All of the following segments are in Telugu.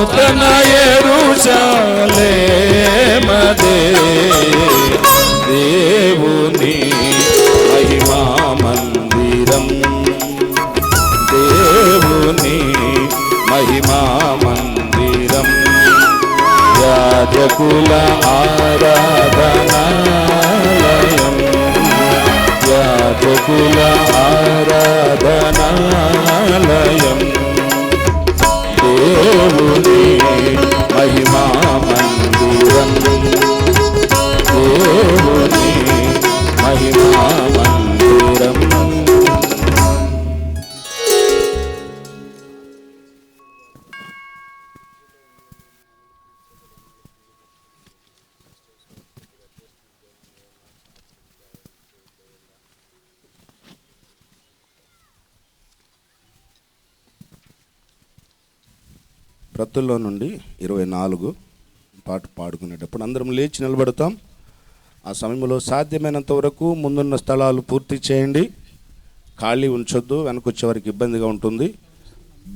నూతన యెరూషలేమదే దేవుని మహిమా మందిరం, దేవుని మహిమా మందిరం, యాజకుల ఆరాధనాలయం, యాజకుల ఆరాధనాలయం, దేవుని మహిమా మందిరం, దేవుని మహిమా మందిరం. ప్రతుల్లో నుండి 24 పాట పాడుకునేటప్పుడు అందరం లేచి నిలబడతాం. ఆ సమయంలో సాధ్యమైనంత వరకు ముందున్న స్థలాలు పూర్తి చేయండి, ఖాళీ ఉంచొద్దు, వెనకొచ్చే వారికి ఇబ్బందిగా ఉంటుంది.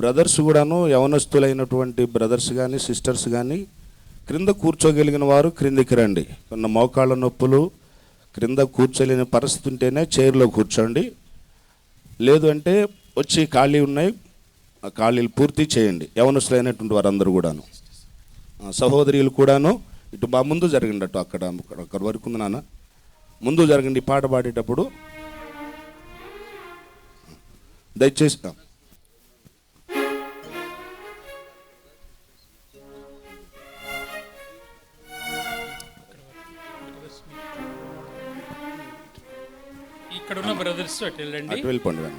బ్రదర్స్ కూడాను, యవనస్తులైనటువంటి బ్రదర్స్ కానీ సిస్టర్స్ కానీ క్రింద కూర్చోగలిగిన వారు క్రిందికి రండి. కొన్న మోకాళ్ళ నొప్పులు, క్రింద కూర్చోలేని పరిస్థితి ఉంటేనే చైర్లో కూర్చోండి, లేదు అంటే వచ్చి ఖాళీ ఉన్నాయి ఆ ఖాళీలు పూర్తి చేయండి. యవనస్తులైనటువంటి వారందరూ కూడాను, సహోదరులు కూడాను ఇటు మా ముందు జరగండి, అటు అక్కడ వరకు ఉంది నాన్న, ముందు జరగండి. పాట పాడేటప్పుడు దయచేసి ఇక్కడ ఉన్న బ్రదర్స్ అటు వెళ్ళండి, అటు వెళ్ళిపోండి.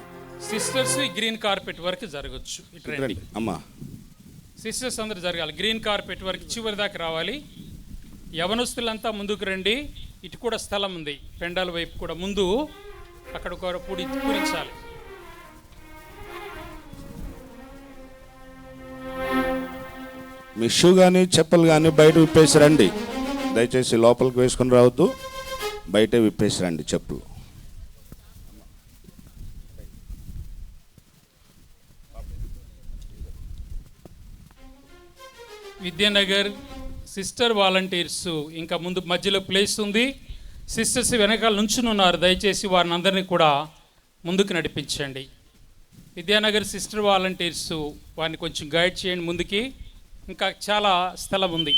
సిస్టర్స్ గ్రీన్ కార్పెట్ వరకు జరగచ్చు. ఇటు రండి అమ్మా, సిస్టర్స్ అందరూ జరగాలి, గ్రీన్ కార్పెట్ వరకు చివరి దాకా రావాలి. యవనస్తులంతా ముందుకు రండి, ఇటు కూడా స్థలం ఉంది, పెండాల వైపు కూడా ముందు అక్కడ ఒక పూడి పూరించాలి. మీ షూ కానీ చెప్పులు కానీ బయట విప్పేసి రండి, దయచేసి లోపలికి వేసుకొని రావద్దు, బయటే విప్పేసి రండి చెప్పులు. విద్యానగర్ సిస్టర్ వాలంటీర్స్ ఇంకా ముందు మధ్యలో ప్లేస్ ఉంది, సిస్టర్స్ వెనకాల నుంచుని ఉన్నారు, దయచేసి వారిని అందరినీ కూడా ముందుకు నడిపించండి. విద్యానగర్ సిస్టర్ వాలంటీర్స్ వారిని కొంచెం గైడ్ చేయండి ముందుకి, ఇంకా చాలా స్థలం ఉంది.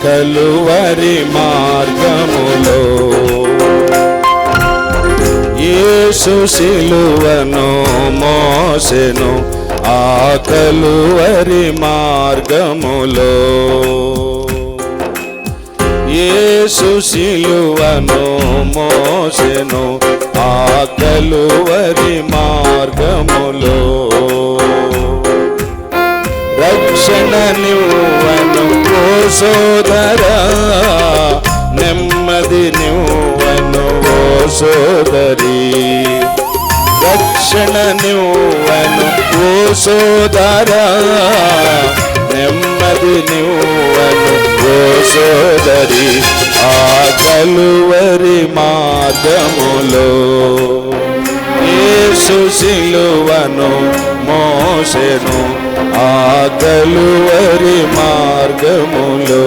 కలువరి మార్గములో యేసు సిలువను మోసెను, ఆ కలువరి మార్గములో యేసు సిలువను మోసెను, ఆ కలువరి మార్గములో రక్షణ నివ్వను ఓ సోదరా, నెమ్మది నివ్వను ఓ సోదరి, రక్షణ నువ్వను ఓ సోదరా, నెమ్మది నువ్వను ఓ సోదరి, ఆ కలువరి మార్గములో యేసు సిలువను మోసెను, ఆ కలువరి మార్గములో.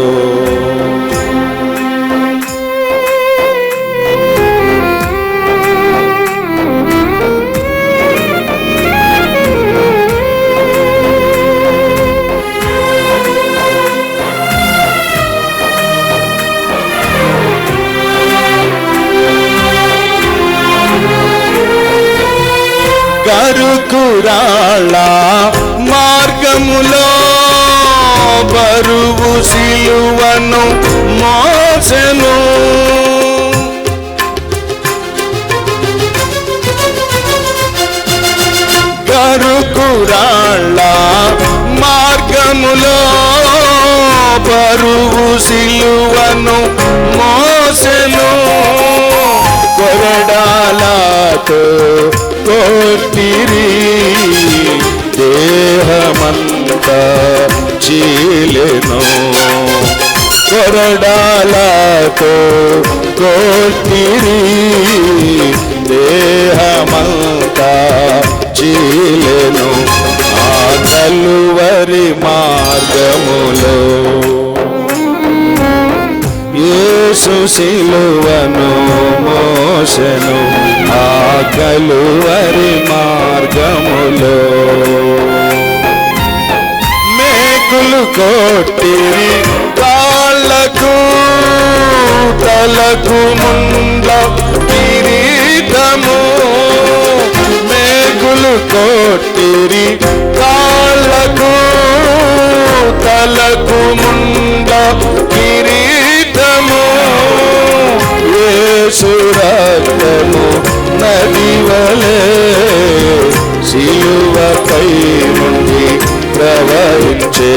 కరుకురాళ్ళ మార్గములో బరువు సిలువను మోసెను, కరుకురాళ్ళ మార్గములో బరువు సిలువను మోసెను, కొరడాలతో కొట్టిరి దేహమంతా చీలెను, కొరడాలతో కొట్టిరి దేహమంతా చీలెను, ఆ కలువరి మార్గములో యేసు సిలువను మోసెను, ఆ కలువరి మార్గములో. మేకులు కొట్టిరి కాళ్ళకు, తలకు ముండ్ల కిరీటము, మేకులు కొట్టిరి కాళ్ళకు, తలకు ముండ్ల కిరీటము, యేసు రక్తము నది వలె సిలువపై నుండి ప్రవహించే,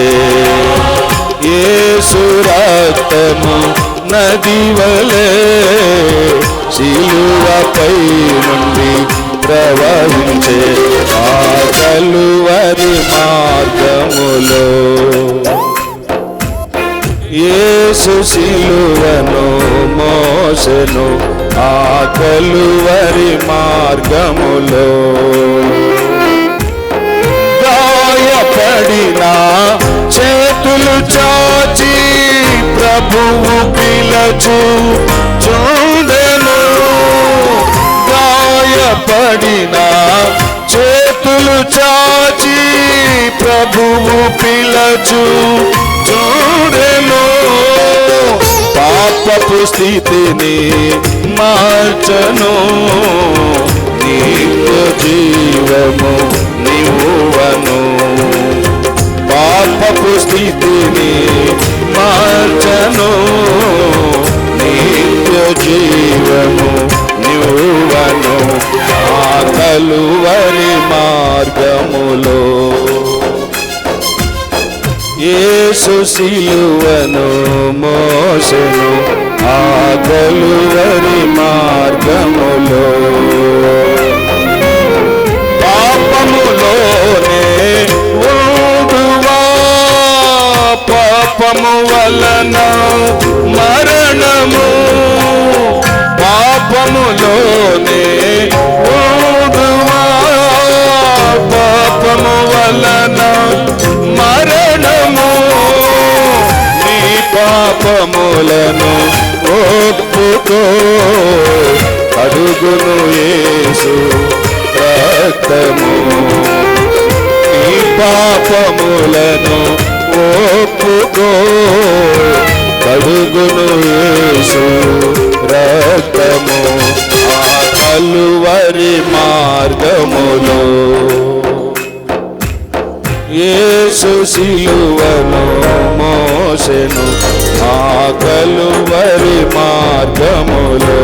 యేసు రక్తము నది వలె సిలువపై నుండి ప్రవహించే, ఆ కలువరి మార్గములో యేసు సిలువను మోసెను, ఆ కలువరి మార్గములో. గాయపడిన చేతులు చాచి ప్రభువు పిలచు చూడెను, గాయపడిన చేతులు చాచి ప్రభువు పిలచు చూడెను, పాపపు స్థితిని మార్చను, నిత్య జీవము నివ్వను, పాపపు స్థితిని మార్చను, నిత్య జీవము నివ్వను, ఆ కలువరి మార్గములో యేసు సిలువను మోసెను, ఆ కలువరి మార్గములో. పాపములోనే ఉండువా, పాపము వలన మరణము, పాపములోనే ఉండువా, పాపము వలన మరణము, నీ పాపములను ఒప్పుకో, అడుగును యేసు రక్తము, నీ పాపములను ఒప్పుకో, అడుగును యేసు రక్తము, ఆ కలువరి మార్గములో యేసు సిలువను మోసెను, ఆ కలువరి మార్గములో.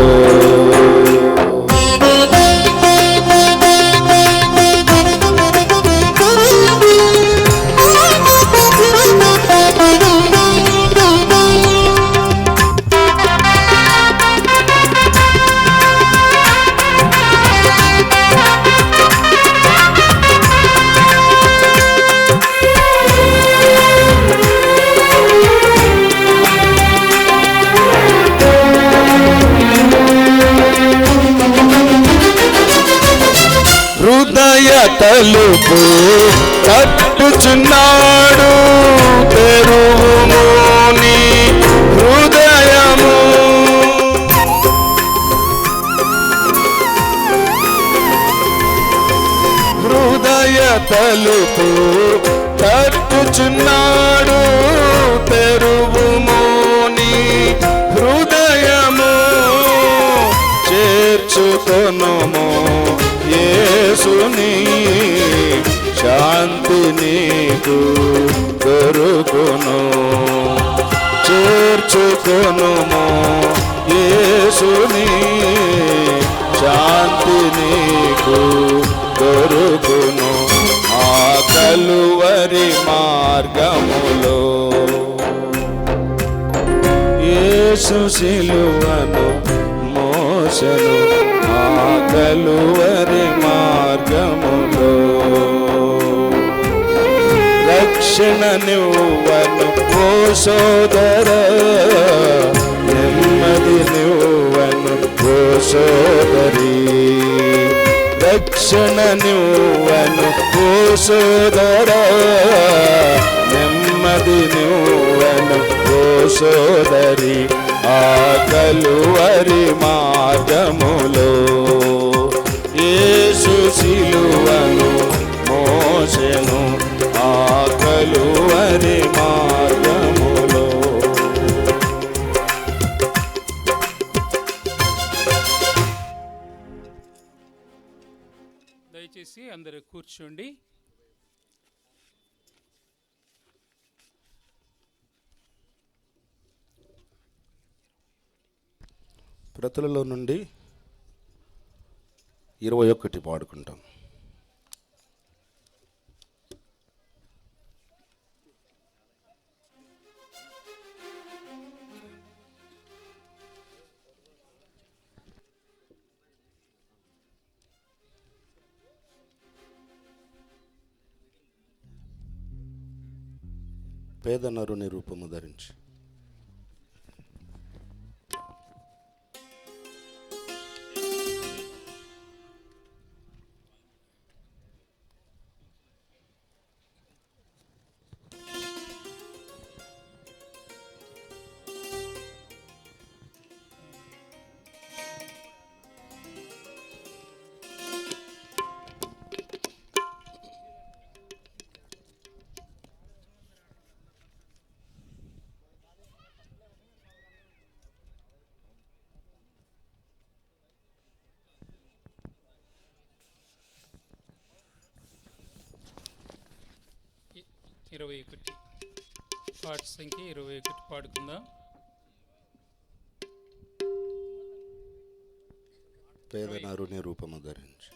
హృదయ తలుపు తట్టుచున్నాడు, తెరువుము నీ హృదయము. హృదయ తలుపు తట్టుచున్నాడు, తెరువుము నీ హృదయము. చేర్చుకొనుము యేసుని, శాంతి నీకు దొరుకును. చేర్చుకొనుము యేసుని, శాంతి నీకు దొరుకును. ఆ కలువరి మార్గములో యేసు సిలువను మోసెను, ఆ కలువరి మార్గములో. రక్షణ నువ్వను ఓ సోదర, నెమ్మది నువ్వను ఓ సోదరి. రక్షణ నువ్వను ఓ సోదర, నెమ్మది నువ్వను ఓ సోదరి. ఆ కలువరి మార్గములో యేసు సిలువను మోసెను, ఆ కలువరి మార్గములో. దయచేసి అందరూ కూర్చోండి. ప్రతులలో నుండి 21 పాడుకుంటాం. పేద నరుని రూపము ధరించి. పాట సంఖ్య 21 పాడుకుందాం. పేద నరుని రూపము ధరించి.